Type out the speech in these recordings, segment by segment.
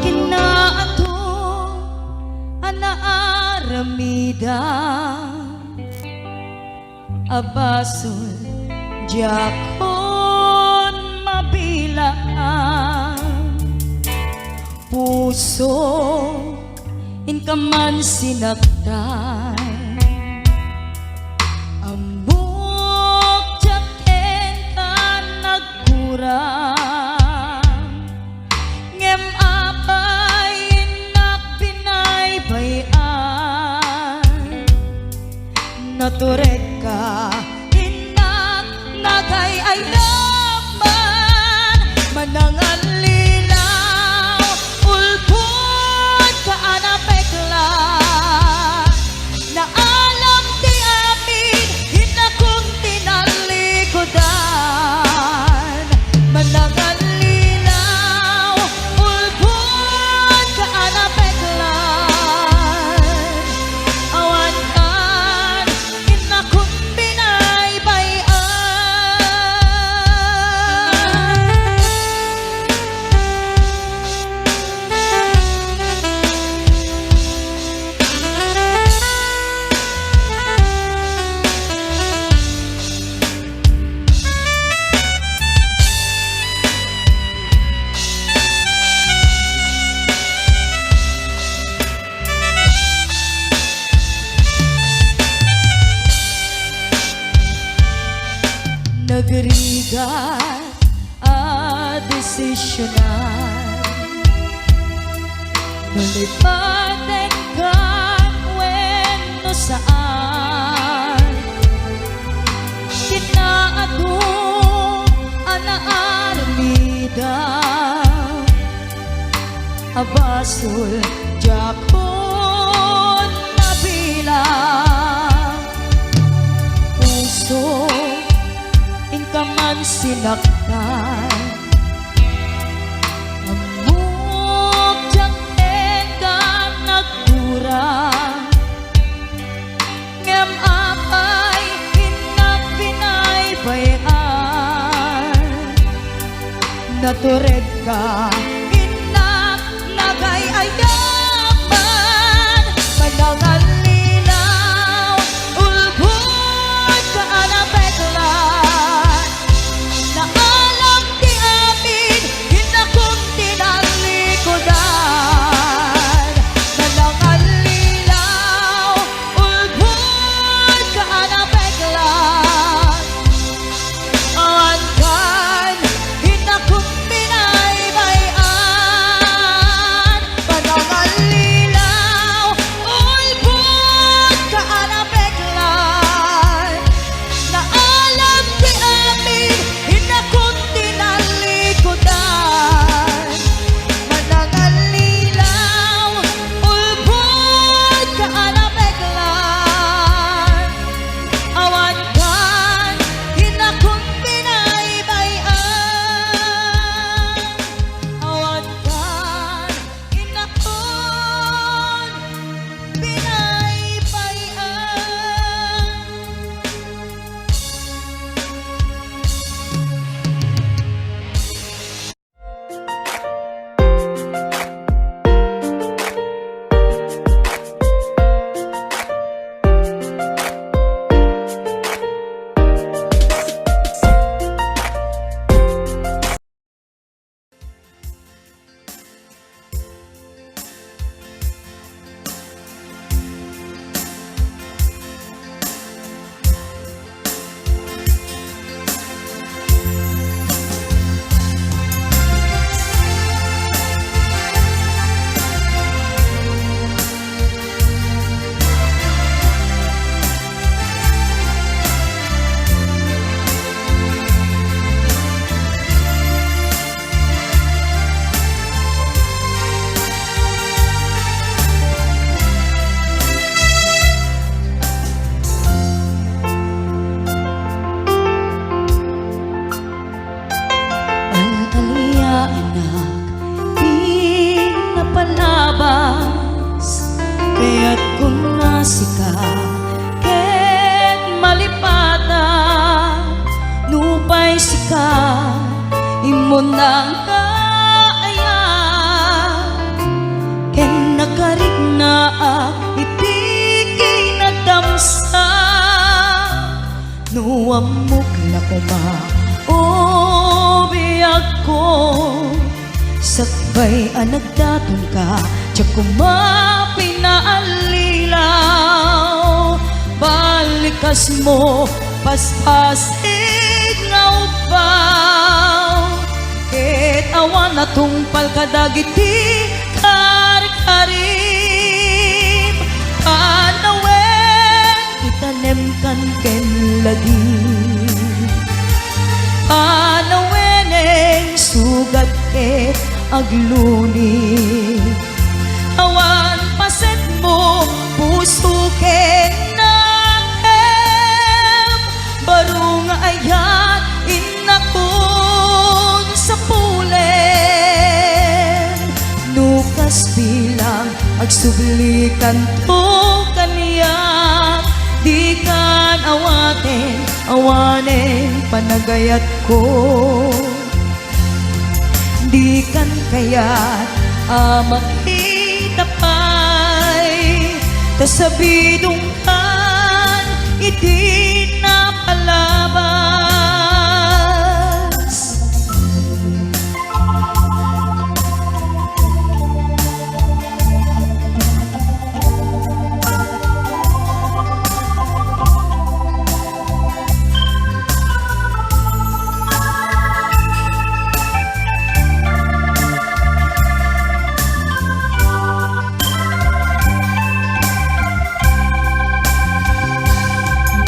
Kinaato anaaramida abasol diakon mabilaan puso inkaman sinaktan amok jaken ka nagkurang ngem apay nakbinaybayan naturek ka inak nagay ay naman manangan lilaw ulpot ka anapekla na alam di amin hinakong tinalikodan manangan lilaw ulpot ka anapekla awan kan hinakong binaybayan. Nagrigat a desisyonan nalipaten ka wenno saan kinaato anaarmida abasol jakon nabilang puso inkaman sinaktan amok jaken ka nagkurang ngem apay hinak binaybayan natureg ka inak nagay ayaman manangan lilaw ulbut ka anapekla na alam di amin hinakong tinalikodan manangan lilaw ulbut ka anapeklan awan kan hinakong binaybayan manangan lilaw ulbut ka anapeklan na alam di amin hinakong tinalikodan manangan lilaw ulbut ka anapeklan awan kan hinakong binaybayan awan kan hinakong binaybayan. sika ket malipata nupay sika imon nang kaaya naa iti kinadamsa nuamok na kuma o biyag ko sakbay anagdatong ka tiyak kuma pinaalilaw balikas mo paspasig nga upaw ket awan na tungpal kadagiti kar-karim panawen itanem kan ken lagi panaweneng sugat ket agluni awan paset mo puso ken nakem baru nga ayat inakon sa pulen nukas bilang agsublikan to kaniya di kan awanen panagayat ko di kan kayat makita pa'y tasabidong kan iti na palabas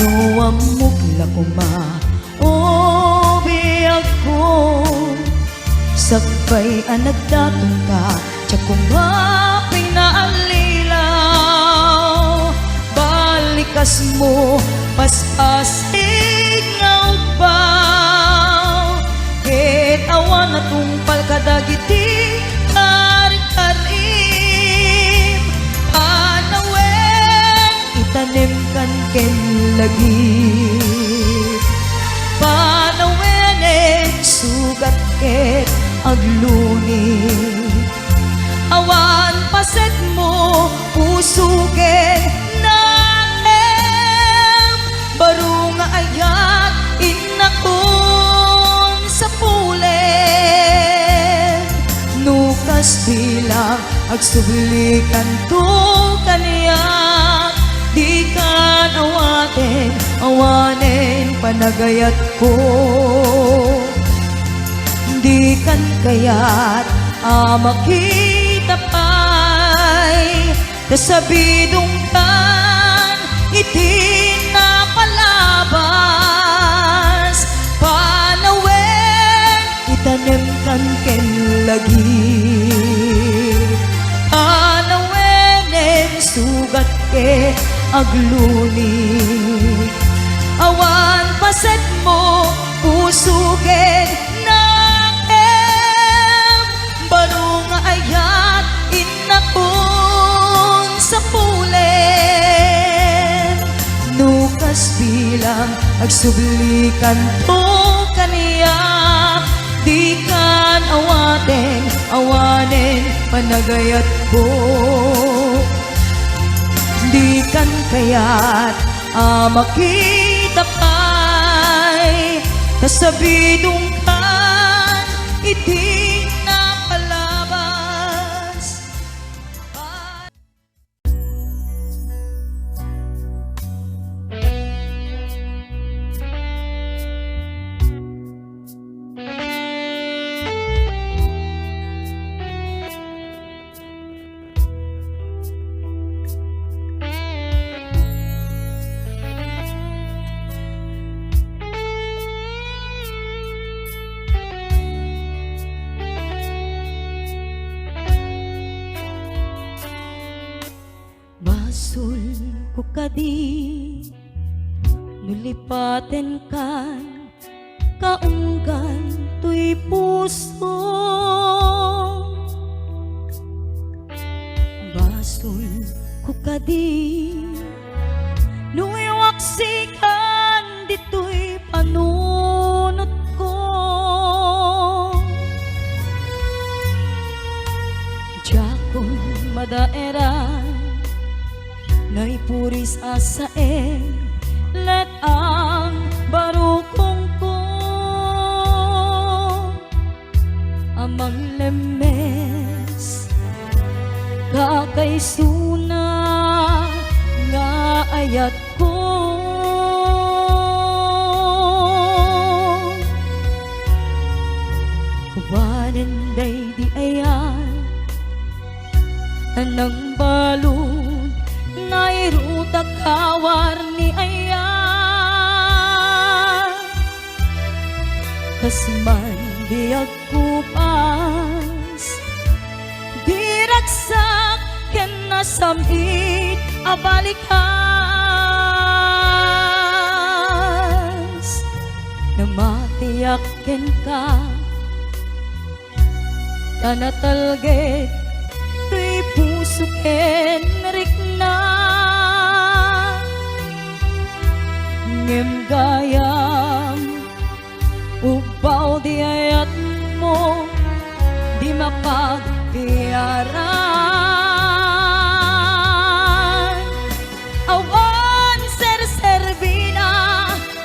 nuamok la kuma o biyag ko sakbay anagdatong ka tiyak kuma pinaalilaw balikas mo paspasig nga upaw ket awan na tungpal kadagiti kar-karim panawen itanem kan ken lagi panaweneng sugat ket agluni awan paset mo puso ken nakem baru nga ayat inakon sa pulen nukas bilang agsublikan to kaniya di kan awanen panagayat ko di kan kayat makita pa'y kasabidong kan iti na palabas panawen itanem kan ken lagi panaweneng sugat ket agluni awan paset mo puso ken nakem baru nga ayat inakon sa pulen nukas bilang agsublikan to kaniya di kan awanen panagayat ko di kan kayat makita pa'y kasabidong kan iti na palabas basul ko kadi nulipaten kan kaunggan tuy puso basul ko kadi nuiwaksikan dito'y panunot ko jakon madaeran Ngay puris asaeng let ang barukong ko amang lemes kakay suna nga ayat ko wanenday di ayan anang balon nairutak kawar ni ayan kasman di agkupas diragsak ken nasamit abalikas namatiyak ken ka tanatalget tuy puso ken rikna ngem gayam ubaw di ayat mo di mapagtiyaran awan ser-servina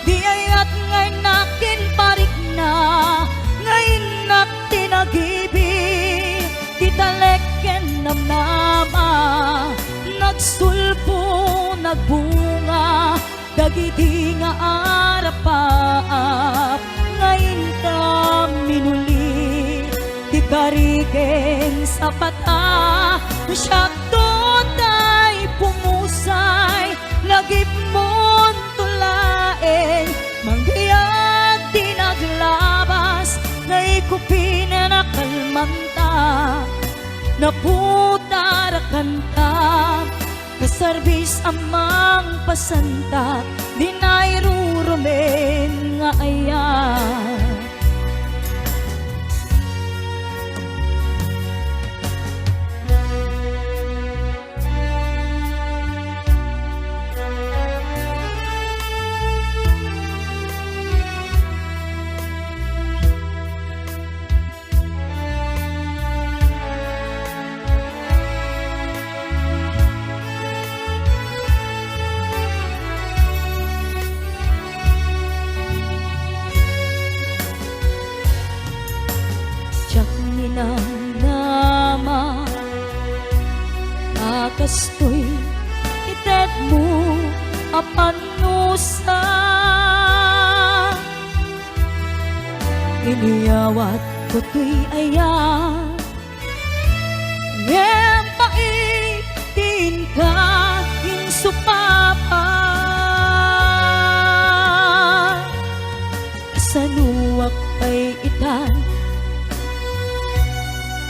di ayat ngay nakin parik na ngay nak tinagibi titaleken namnama nagsulpo nagbunga dagiti nga arapaap ngayon ta minuli di karigen sa pata siyakto tay pumusay lagip mon tulaen manggiyag di naglabas naikupin na kalmanta naputarakan ta kasarbis amang pasanta di nairurumen nga ayan nama akastoy itet mo apanusa iniyawat ko tuy ayan ngem paitin ka insupapa sanuwak ay itan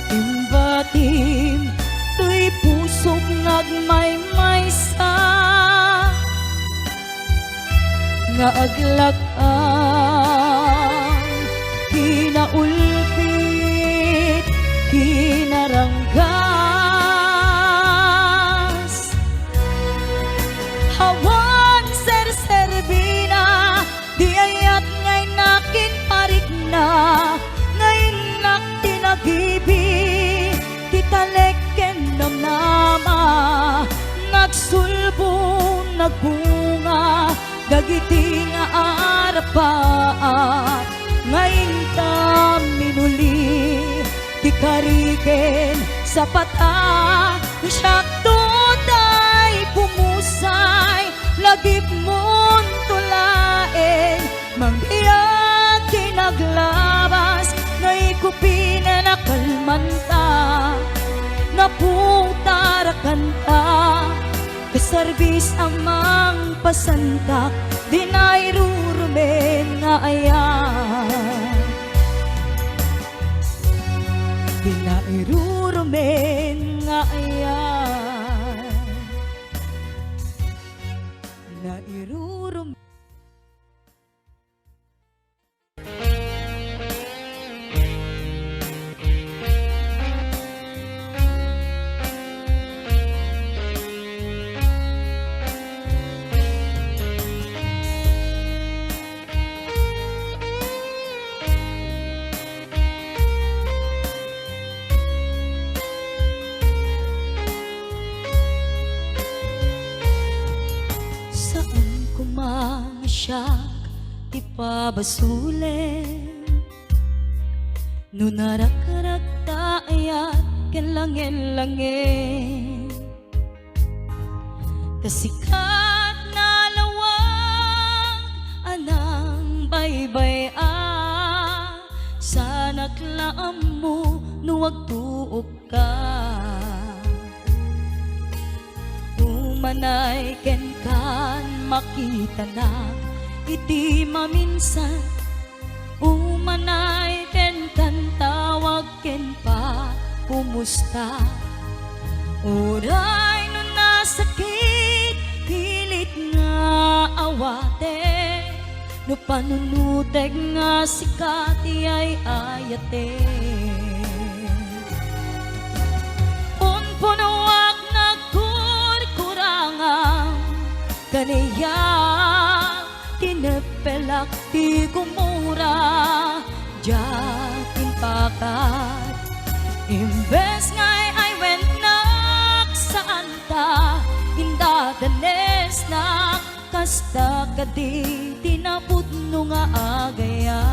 imbatim tuy pusog ngagmaymaysa nga aglakan kinaulpit kinaranggas hawan ser-servina di ayat ngay nakin parik na ngay nak tinagibi titaleken namnama nagsulbo nagbunga dagiti nga arapaat ngayon ta minuli di karigen sa pata siyakto tay pumusay lagip mon tulaen manggiyag tinaglabas naikupin na kalmanta naputarakan ta kasarbis amang pasantak di nairurumen nga ayan di nairurumen nga ayan nairurumen pabasulen no narakrakta ayat ken langin-langin kasikat na lawang anang baybay sa naklaam mo nuwag tuok ka umanay ken kan makita na iti maminsan umanay ken kan tawag ken pa kumusta oray no nasakit pilit nga awate no panunuteg nga sikati ay ayate punpunuak nagkurkurangang kaniya tinepelak ti kumura jatin pakat imbes ngay ay wenak saan ta indadanes na kasta kadi tinapudno nga agaya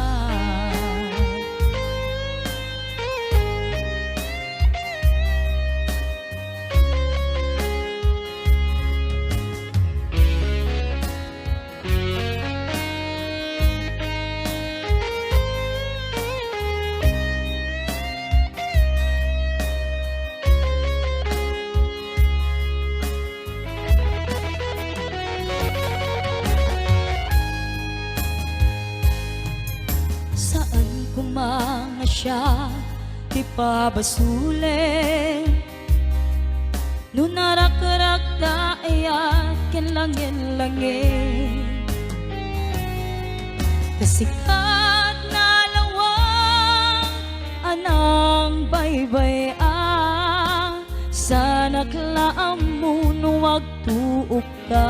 mga siya ti pabasulen no narakrak da ayat ken langin-langin kasikat na lawang anang baybay sa naklaam mo nuwag tuok ka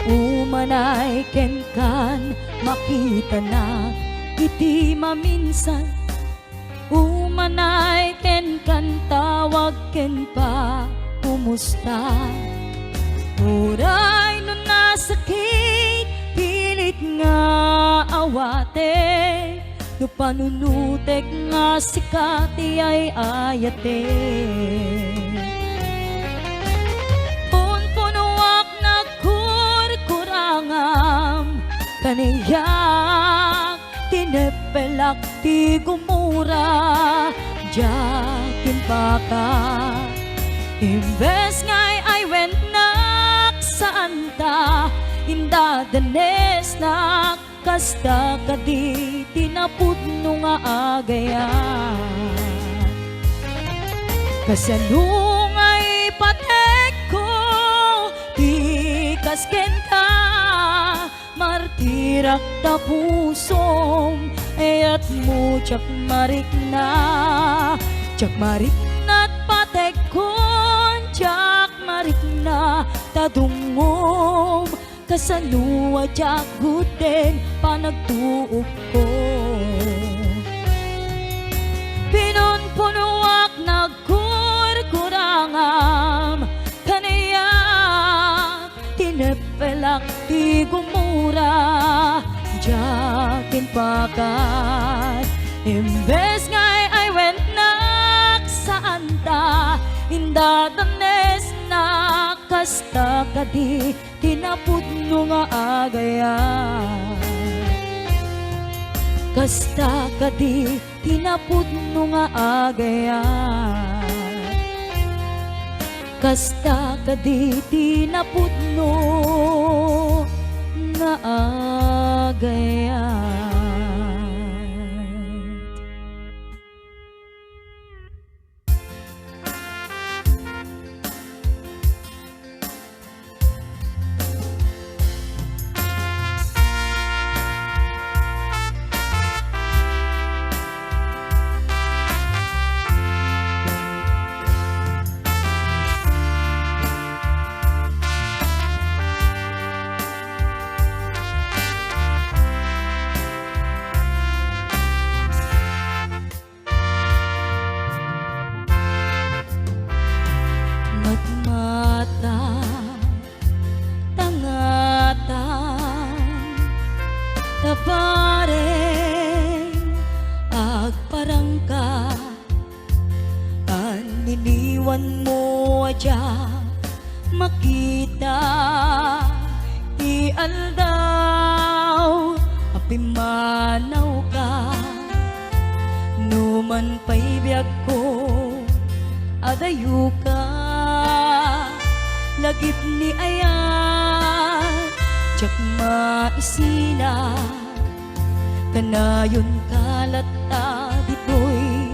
umanay ken kan makita na iti maminsan umanay ken kan tawag ken pa kumusta oray no nasakit pilit nga awate no panunutek nga sikati ay ayate kaniyak tinepelak ti gumura jakin baka imbes ngay ay wenak saan ta indadanes na kasta kadi tinapudno nga agaya kasanung ay patek ko tikasken ka martirak ta pusom ayat mo tsak marik na patek kon tsak marik na tadungom kasanua tsak guten panagtuok ko pinunpunuak nagkurkurangam kaniyak tinepelak ti gumura jakin pakat imbes ngay ay wenak saan ta indadanes na kasta kadi tinapudno nga agaya kasta kadi tinapudno nga agaya kasta kadi tinapudno nga agaya sarang ka, aniniwan mo adya makita ialdaw apimanaw ka numan pa'y biyag ko adayo ka lagip ni ayat jak maisina kanayon kalata dito'y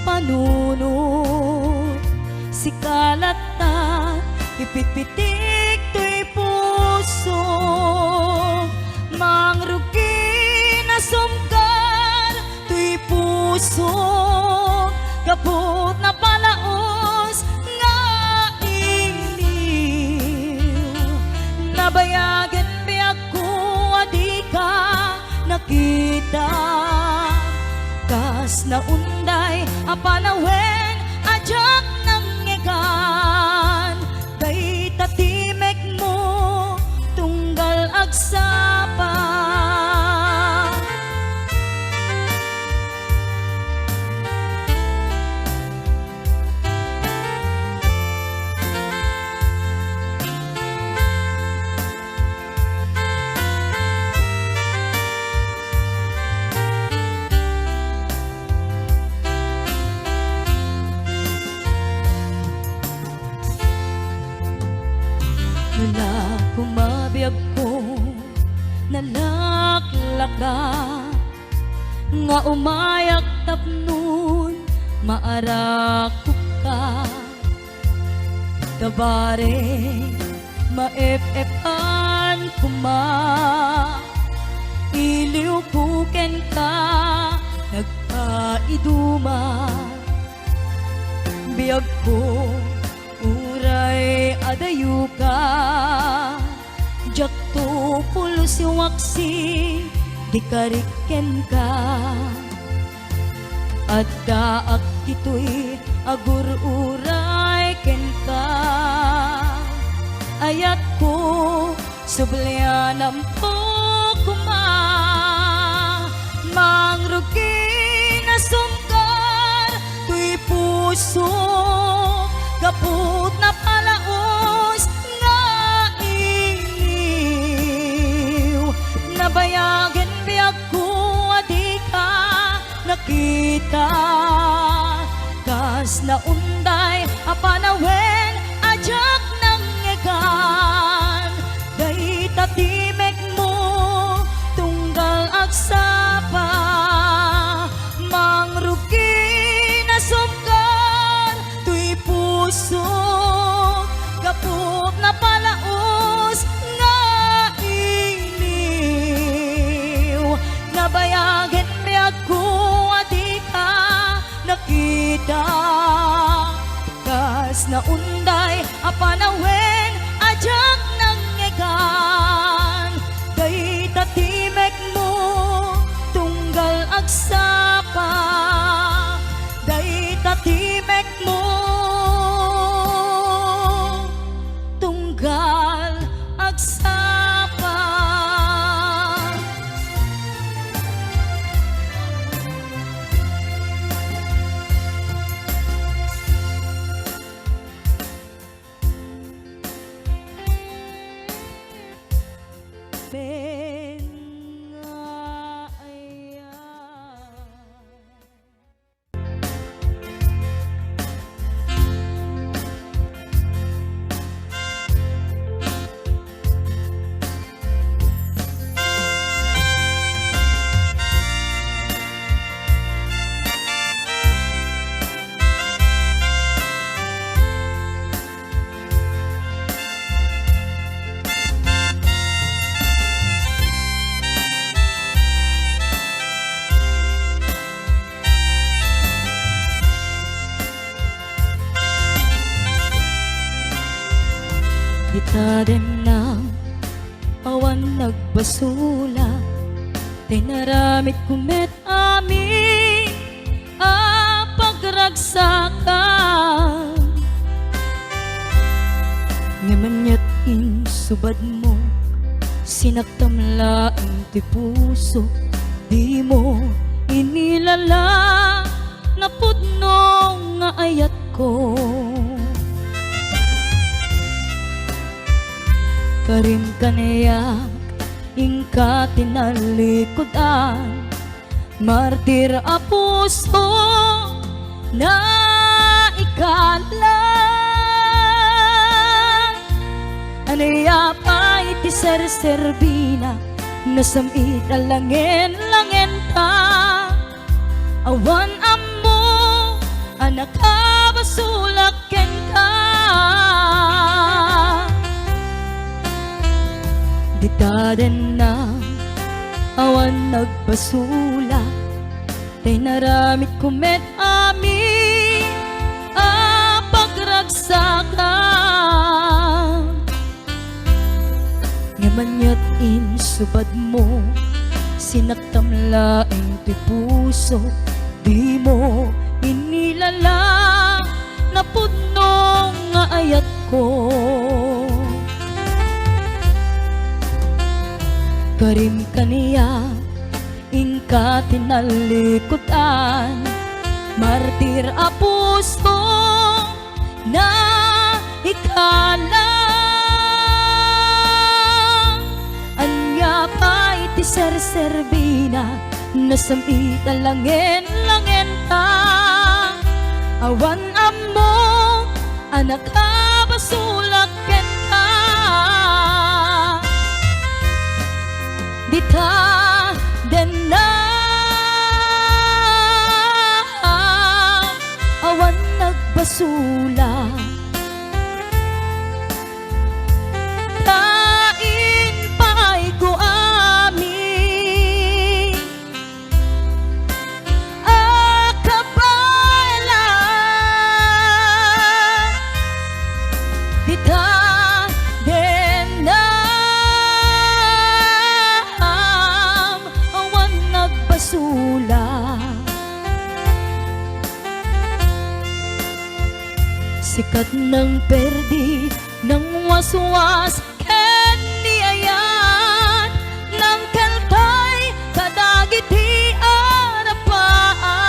panunod si kalata ipitpitik to'y puso mangrugi na sumkar to'y puso kaput na palaos nga iliw nabayagan biyag ko adi ka nakita kas na unday apanawen ajak nang ngegan kay tatimek mo tunggal agsapa Nala kumabiyag ko nalaklaka nga umayak tapnon maarakok ka kabare maep-epan kuma iliw kuken ka nagkaiduma biyag ko uray adayu ka jak to pulos waksi di kariken ka at daak ito'y agur uray ken ka ayat ko sublianam po kuma mangrugi na sumkar to'y puso kaput na palaos nga iliw nabayagan biyag ko adi ka nakita kas na unday apanawen ajak nang ngegan day tatimek mo tunggal agsapa mangrugi na sumkar to'y puso kaput na palaos nga iliw nabayagan biyag ko adi ka nakita kas na unday apanawen ajak nang ngegan kay tatimek mo tunggal agsapa day tatimek mo tunggal agsapa kita din ng awan nagbasula tinaramit kumet ami pagragsakan ngamanyat insubad mo sinaktamlaan ti puso di mo inilala kaniyak ingka tinalikodan, martir a puso na ikalan. Anaya pa iti serserbina, nasamit alangin-langin ta, awan amo anak kabasulaken ka. Ditaden na awan nagbasula, tay naramit kumet amin a pagragsakan. Ngamanyat insubad mo, sinaktam laing ti puso, di mo inilala na pudno nga ayat ko. Karim kaniya ingka tinalikodan, martir a puso na ikalang. Anya pa iti serserbina, nasamit alangin-langin ta, awan amo anak kabasulaken ka. Dita den na awan nagbasula, tain pa'y ko amin akabalan. Dita den na awan nagbasula, sikat ng perdi ng waswas ken niayan, ng kalkay kadagiti arapaan.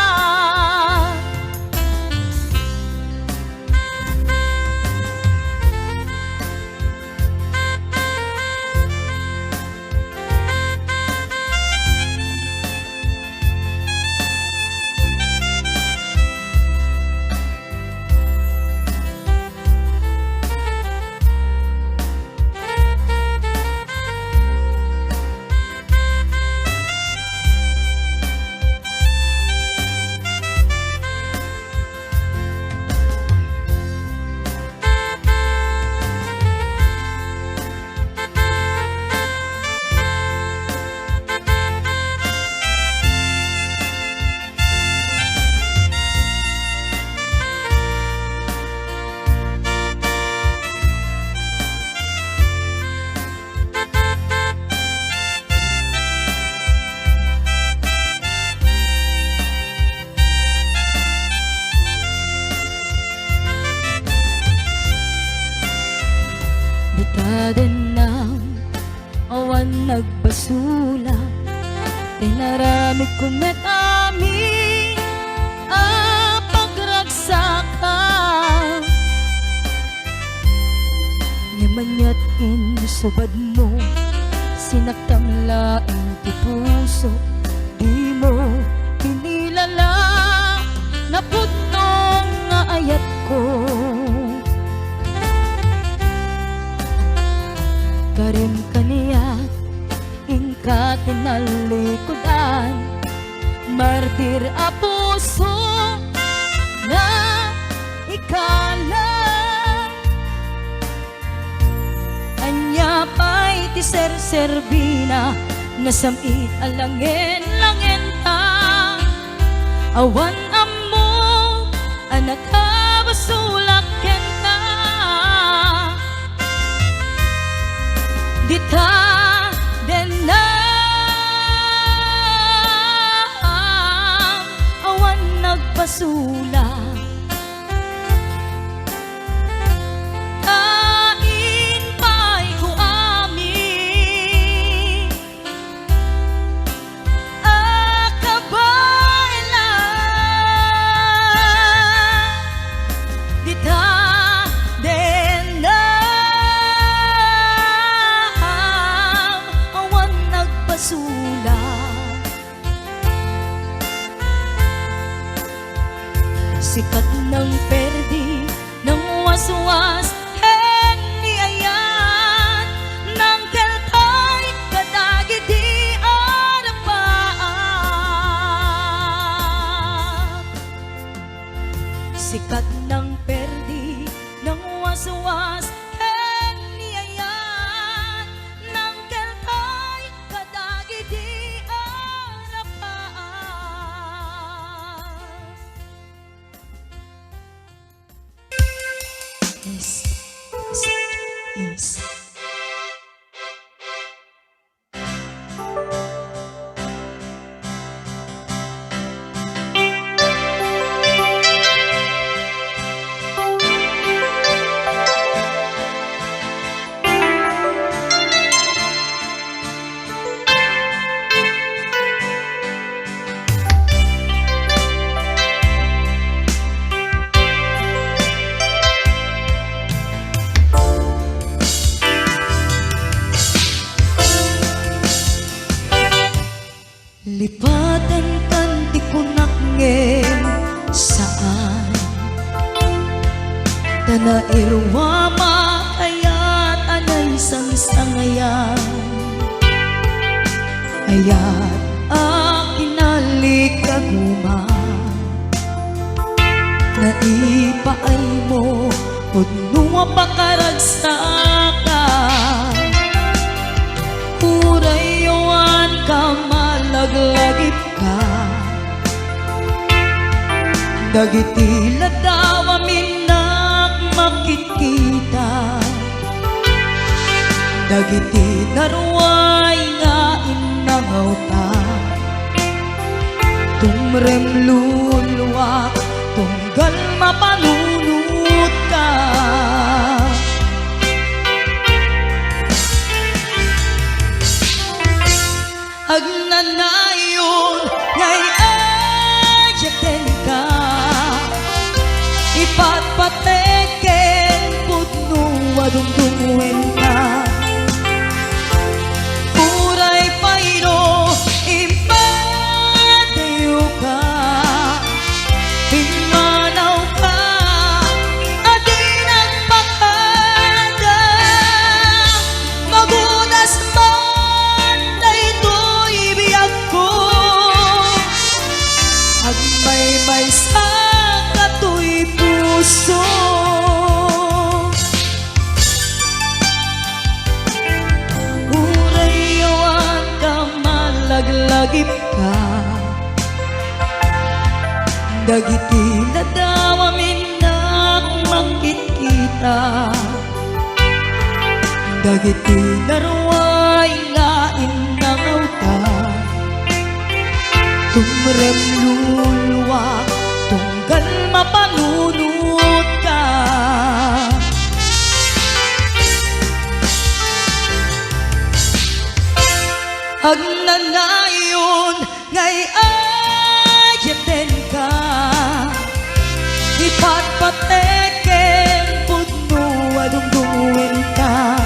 Ditaden na awan nagbasula, tinaramig kumet amin a pagragsakan. Ngamanyat insubad mo, sinaktam laing ti puso, di mo inilala na pudno nga ayat ko. Karim kaniya ingka tinalikodan, martir a puso na ikalang. Anya pa iti serserbina, nasamit alangin-langin ta, awan amo anak kabasulaken ka. Dita den na awan nagbasula, tain pa'y ko amin akabalan. Dita den na Sikat ng perdi, ng waswas, hen ni ayan, ng keltay, kadagi di arapaat. Sikat ng perdi, ng waswas, hen ni ayan, ng keltay, kadagi di arapaat. Yes, yes, yes. Lipatan kan di kunak ngem saan Tana irwa makayat anay sang-sangayan Ayat akinalikaguman Naipaay mo Udnunga pakaragsakan Urayawan ka malaglagip ka Dagiti ladawa minak makikita Dagiti narway nga inangaw ta Tumrem luluwak tunggal mapanunut ka Agnanayon ngay ayaten ka Ipatpateken putno adungdungwen ka Uray payro impatayo ka Pimanaw ka adinang pakada Magudas man daytoy biyag ko Agmay-may sa katoy puso Urayawan ka malaglagip ka Dagiti ladawa minak makikita Dagiti narway nga inangaw ta Tumrem luluwa tunggal mapanunut ka Agnanayon ngay ayaten ka Ipatpateken putno adungdungwen ka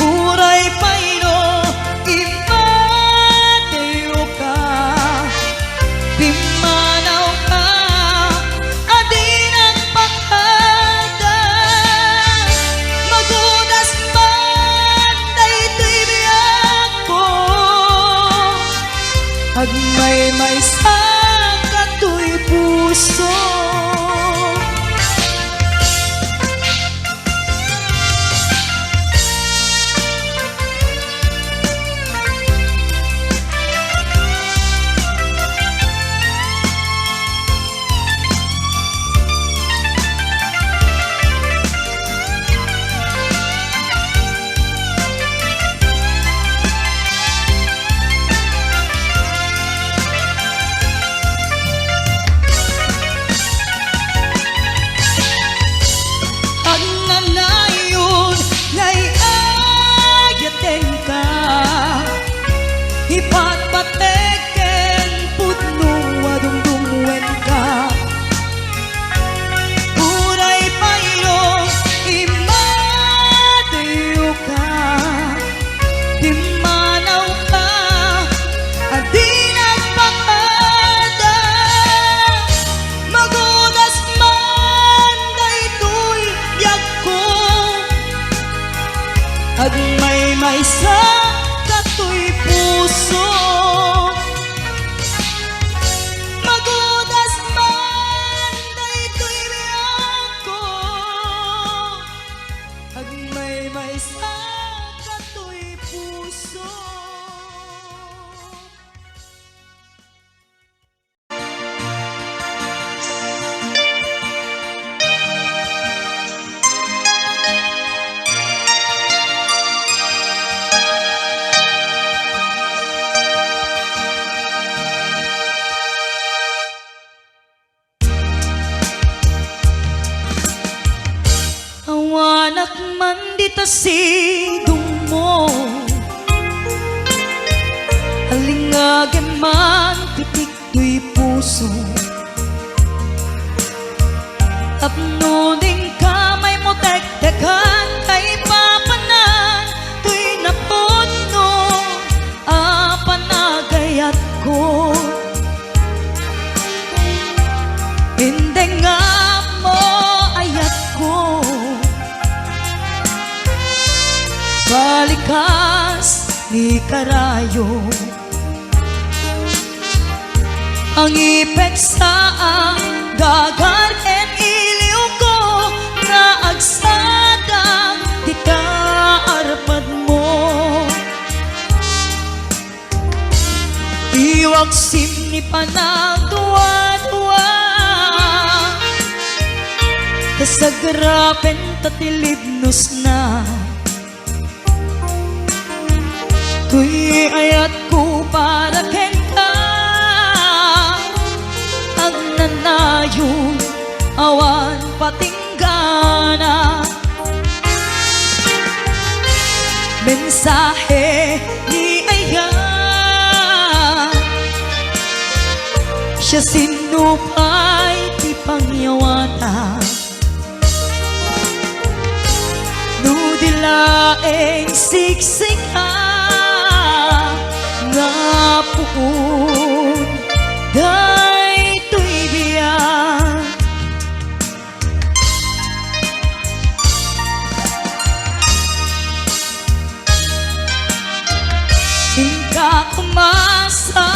Uray payro impatayo ka man dita sidong mo, halingage man pitik tuy puso, tapno ding kamay mo tektekan kay papanan tuy napuno apanagayat ko. Hindi nga mo ayat ko, balikas ni karayo, ang ipek sa ang dagar en iliw ko na agsadang di ka arpad mo. Iwag simni panagduwa-duwa, kasagrapen tatilibnos na, tuy ayat ko para ken ka, ang nanayon awan patinggana. Mensahe ni Aya, siya sinupay ti pangyawata, nudilaeng siksik nga puon daytoy biyak. Singka kumasa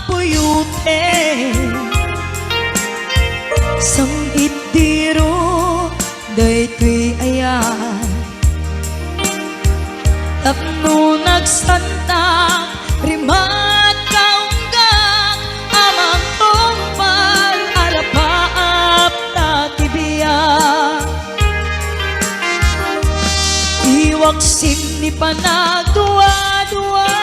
puyute, sang itiro daytoy ayan, tapno nagsantang rimat kaunggak amang tumpal arapaap na tibiyak. Iwag simni panagduwa-duwa,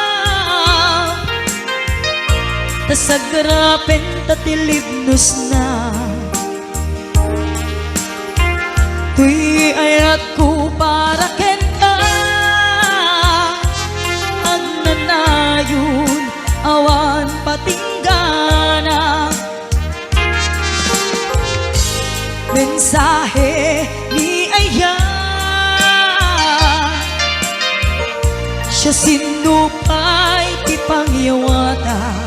tasagrapen tatilibnos na, tuy ayat ko para ken ka, ang nanayon awan patinggana. Mensahe ni Aya, siya sinupay ti pangyawata,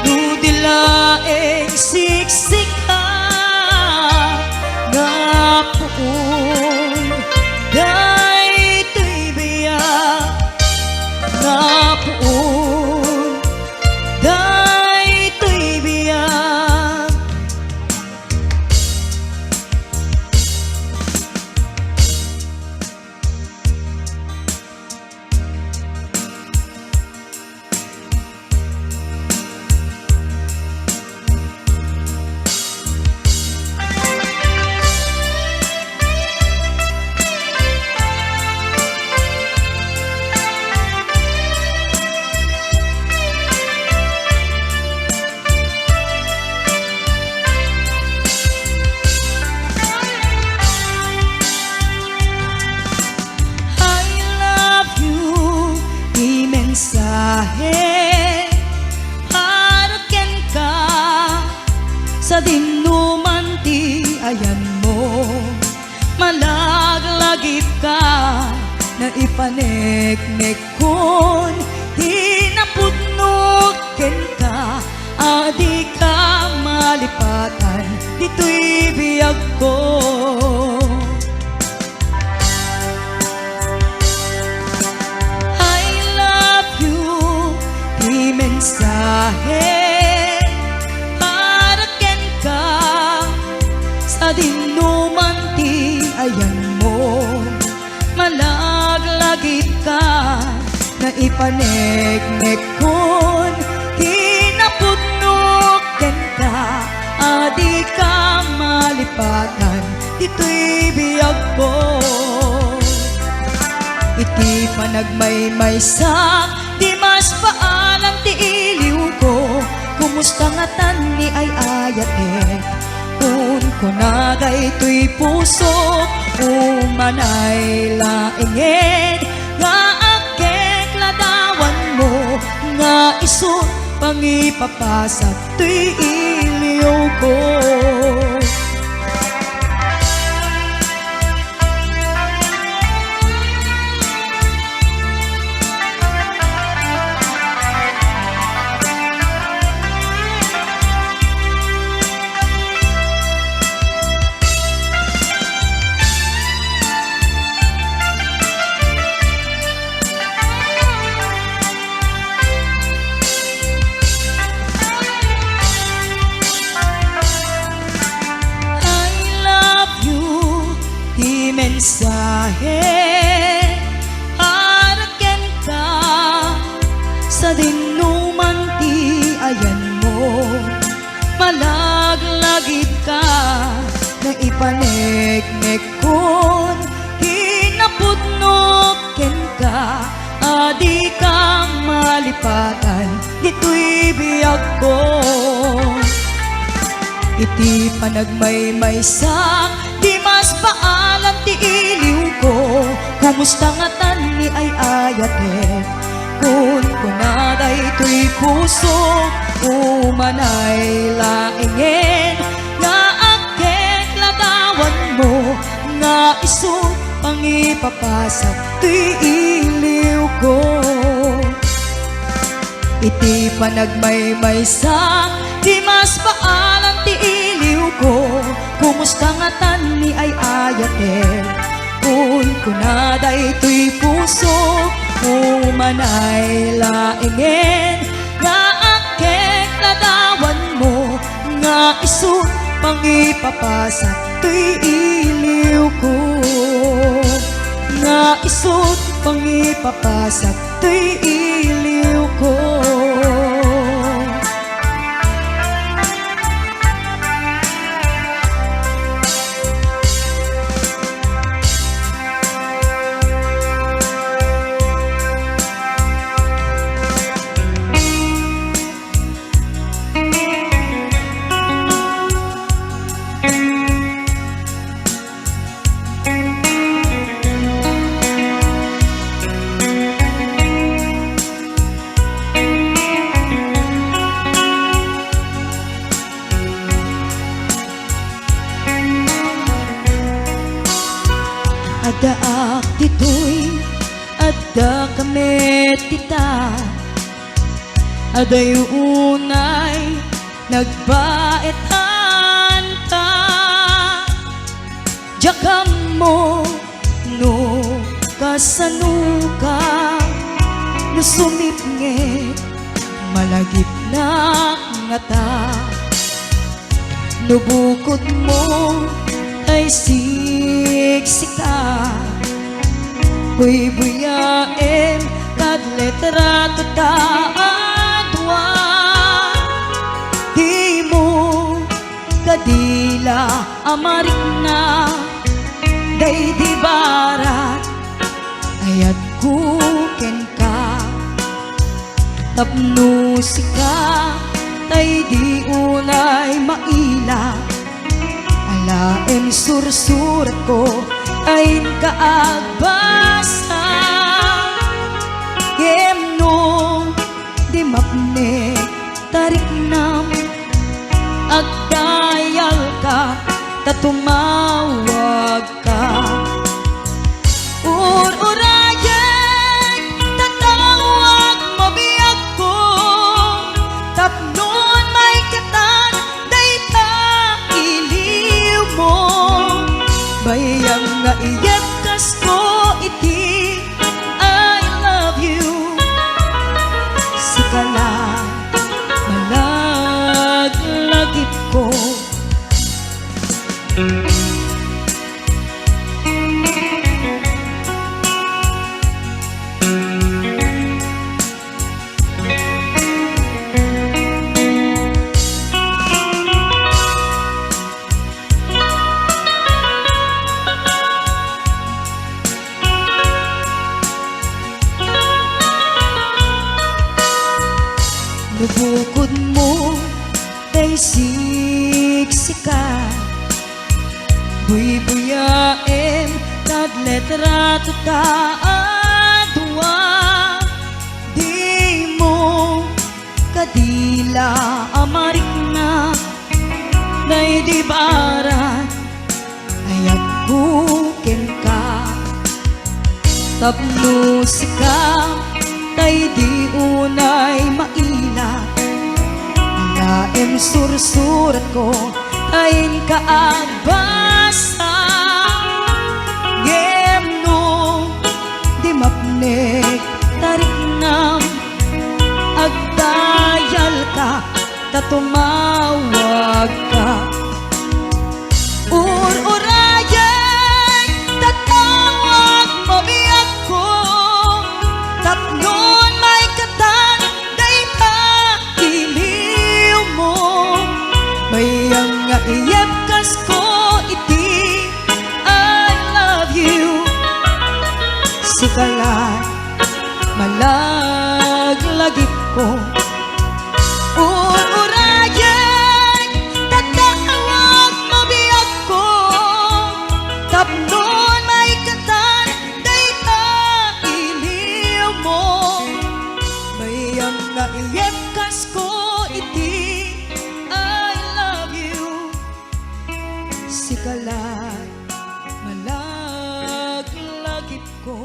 nudilaeng siksik nga puon daytoy biyak, nga puon daytoy biyak. Mensahe para ken ka, sa dinuman ti ayan mo, malaglagip ka na ipaneknek kon di napudnog ken ka, adi ka malipatan dito'y biyag ko. Mensahe para ken ka, sa dinuman ti ayan mo, malaglagip ka na ipaneknek kon kinapudnog ken ka, adi ka malipatan dito'y biyag ko. Iti panagmaymaysa di mas paalam ti iliw ko, kumusta nga tan ni ay ayat Kung kunagay to'y puso umanay laingin nga akek ladawan mo nga isut pangipapasat to'y iliw ko. Mensahe haraken ka sa dinuman ti ayan mo, malaglagid ka na ipaneknek kon kinapudnoken ka, adi kang malipatan dito'y biyag ko. Iti panagmaymaysa di mas paalam ti iliw ko, kumusta nga tani ay ayate. Kung kunaday to'y puso umanay laingin nga akek ladawan mo nga isut pangipapasat to'y iliw ko. Iti panagmaymaysa di mas paalam ti iliw ko, kumusta nga tani ay ayate. Kung kunaday to'y puso umanay laingin nga akek ladawan mo nga isut pangipapasat to'y iliw ko, nga isut pangipapasat to'y iliw ko. Adaak dito'y adda kamet tita, aday unay nagbaetan ta, jakam mo no kasanuka no sumipnget malagip na ngata, no bukod mo ay siksika, buy-buyain kad letrato taadwa, di mo kadila amarik na day di barat ayat kuken ka, tapno sika tay di unay maila, alaen sursurat ko ay kaagbasa, gemno di mapne tarik nam agdayal ka tatumawag ka, urayan tatawag mabiyag ko, tapnon may katan dayta iliw mo, bayang nga iyat kas ko iti I love you, sikala malaglagip ko. Bukod mo day siksika buy-buyaem kad letra tutaan tuwa di mo kadila amarik na nay di barat ayag buken ka tapno sika tay di unay maila laem sursurat ko tayin ka agbasa gemno di mapnek tarik nam agdayal ka tatumawag ka ur-urayan tatawag mabiyak ko tapnon may katang day pa iliw mo mayang nga iyepkas ko iti I love you sikalat malaglagip ko ur-urayan tatawag mabiyak ko tapnon may katan day ka iliw mo mayang nga iyepkas ko iti I love you sikalat malaglagip ko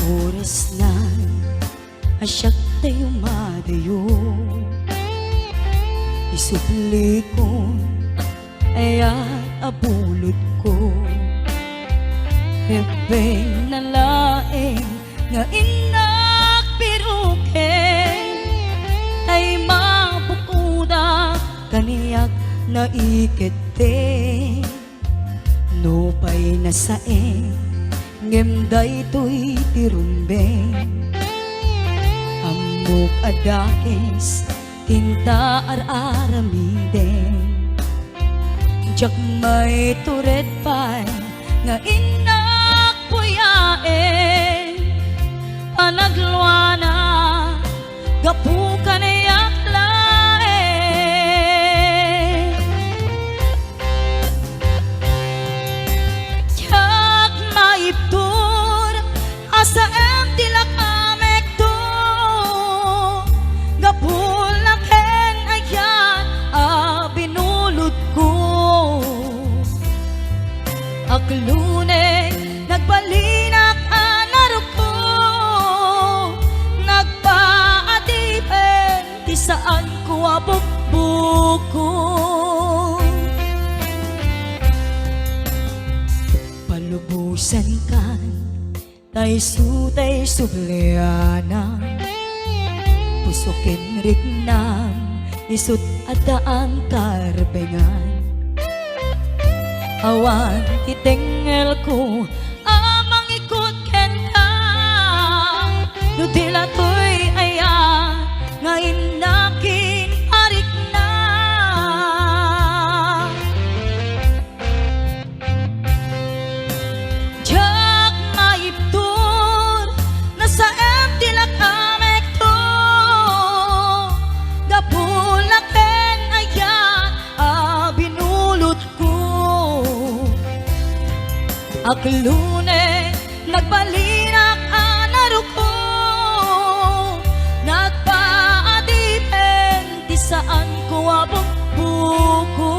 oras na asyak tayo madayo isupli ko ayat abulod ko hebeng na laeng nga inak piruken ay mabukuda kaniyak na ikete no pay nasaeng ngemday to'y tirumbeng amok adakes tinta ar-aramiden jak may turet pay nga inak puyaen panagluana gapukan ayak laen jak maiptur asa em tilak amek to gapul na ken ayan binulod ko aklune nagbalinak anaro ko nagpaadipen di saan ko abukbuko palubusan kan tay sutay subliana pusukin rignam isut adaan karbengan awan titengel ko amang ikut kenta no dila to'y ayan ngayon nakin arik na jak maiptur nasa em tilak amek to gapulaken ayan binulot ko aklune nagbalinak anaro ko nagpaadipen di saan ko abukbuko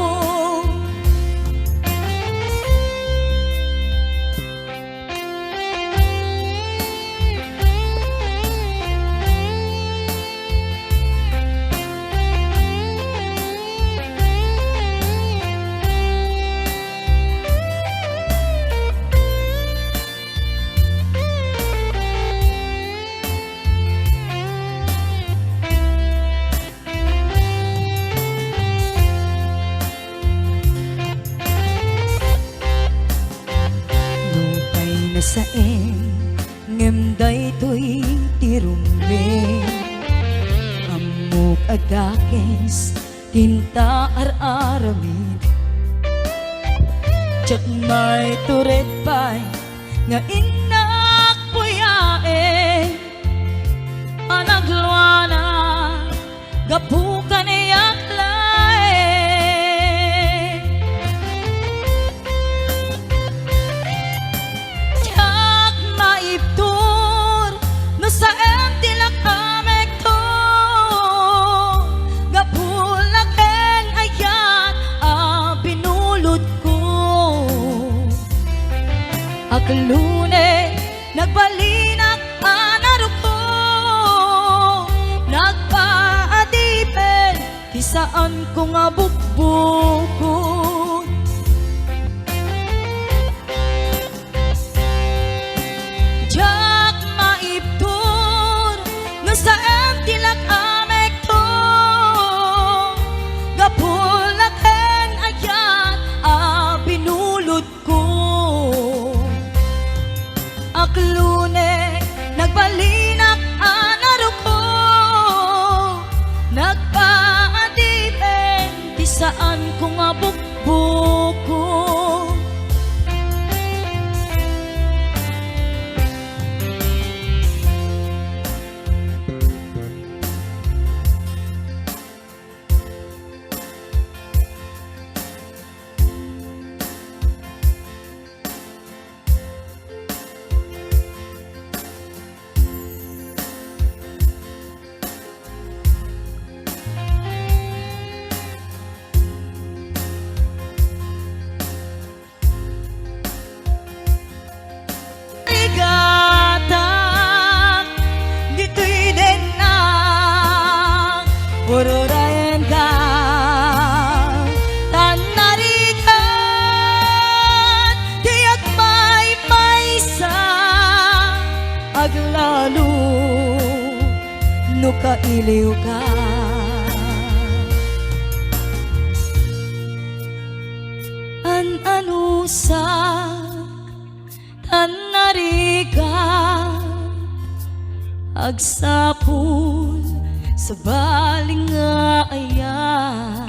daytoy tirumbe amok adakes tinta ar-aramin tsak may turet pa'y nga inak puyae anagluana gapukan iyak lae tsak maiptur no sa tilak amek to gapulaken ayan a pinulot ko aglune nagbalinak anaro ko nagpaadipen kisaan ko nga bukbukon jak maiptur nga saan tilak amek to gapulaken ayan a binulot ko aklune nagbalinak anaro ko nagpaadipen tisaan ko nga bukbuko Ururayan ka tanarikan tiyak may maysa aglalo no kailiw ka anusak tanarikan agsapul sa baling nga ayan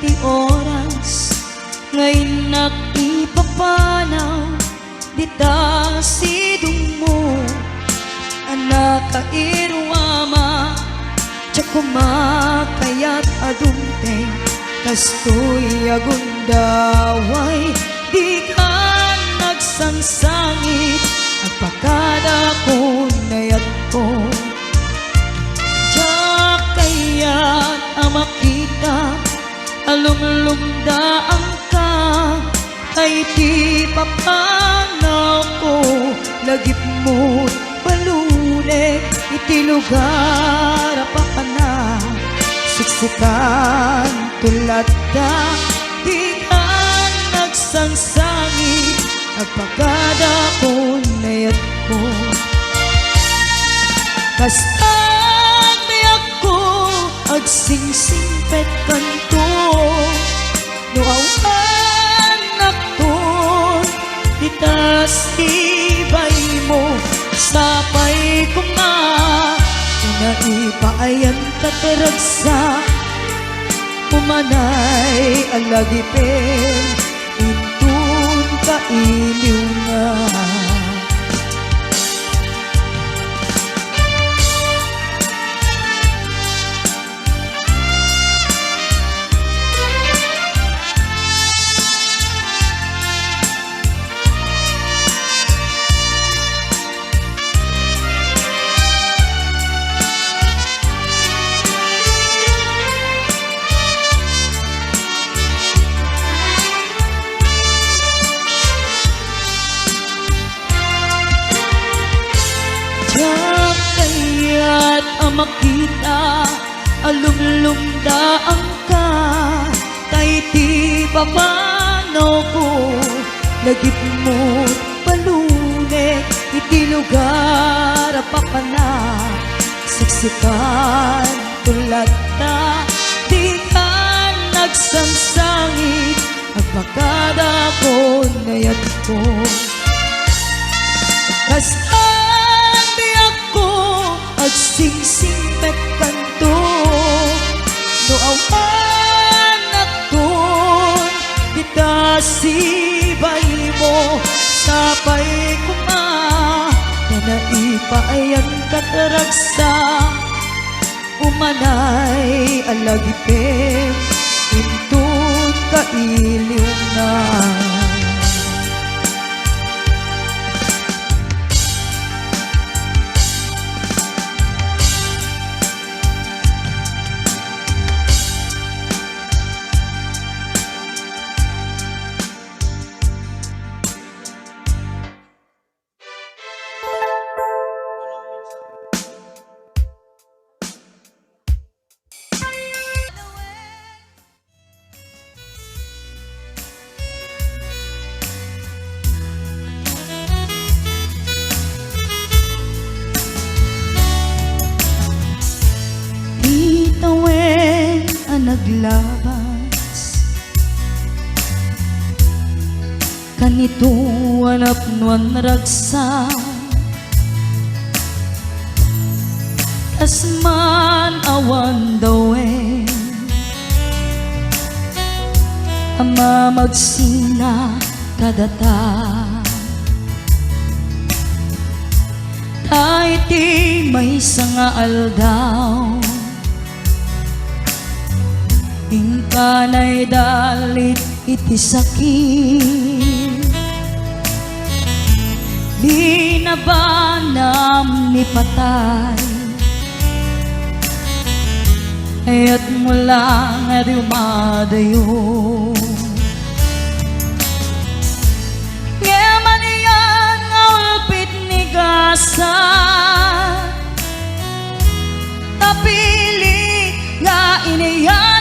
ti oras ngayon nakipapanaw dita sidong mo anak kairwama tsak kumakayat adumteng kastoy agundaway di ka nagsangsangit at pagkada ko nayat ko tsak kayat amakita alumlumdaan ka ay ti papanaw ko lagip mo balune iti lugar pa na siksikan tulad da di ka nagsangsangit agpagada ko nayat ko basta nayak ko agsingsingpet kanto no awan nakton itas ibay mo sapay ko nga naipayan kateragsa umanay alagipin intun kailiw nga makita alumlumda ang ka tay ti pamano ko lagip mo palunek iti lugar papana siksikan tulad na di ka nagsangsangit agpakada ko nayat ko kastan di ako agsingsing met kanto no awan akon kita sibay mo sapay kuma na ipaayan kataragsa umanay alagipin intun kailiw na naglabas kanito anap nuan ragsa kasman awan dawen ama magsina kadata tay ti may sanga aldaw ingkanay dalit iti sakit di na ba nam ni patay ayat mula nga dumadayo ngaman iyan nga ulpit ni gasa tapili nga iniyan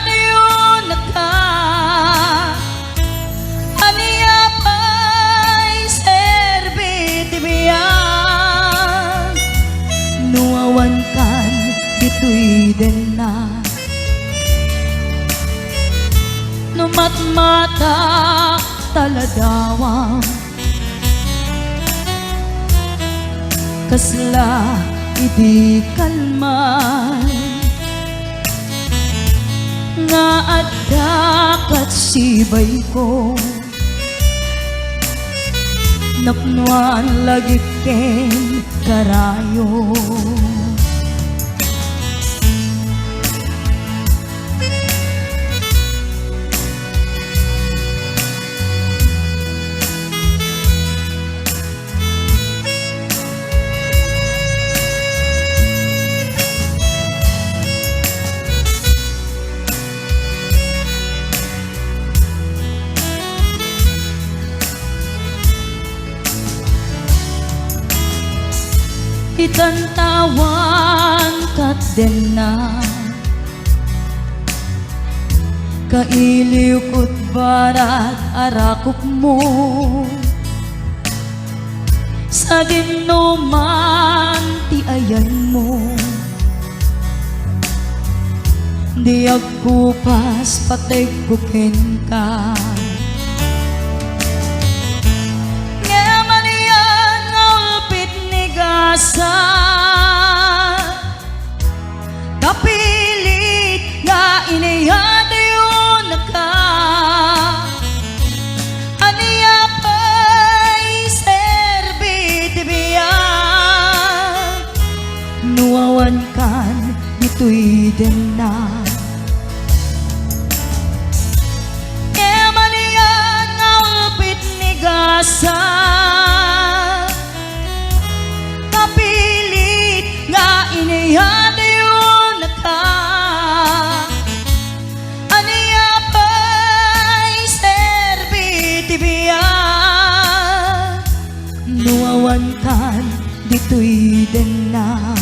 dito'y din na numatmata taladawang kasla idi kalman nga adda kat sibay ko napnuan lagi ken karayo itantawan kat din na kailiw ko't barat arakop mo sa dinuman ti ayan mo di agkupas patay kukin ka kapilit nga inayadayon na ka aniya pa'y serbit biyak nuwawan kan ito'y din na emaniyan nga ulpit ni gasa inayadayon na ka aniya pa'y serbit biyak nuwawan kan dito'y din na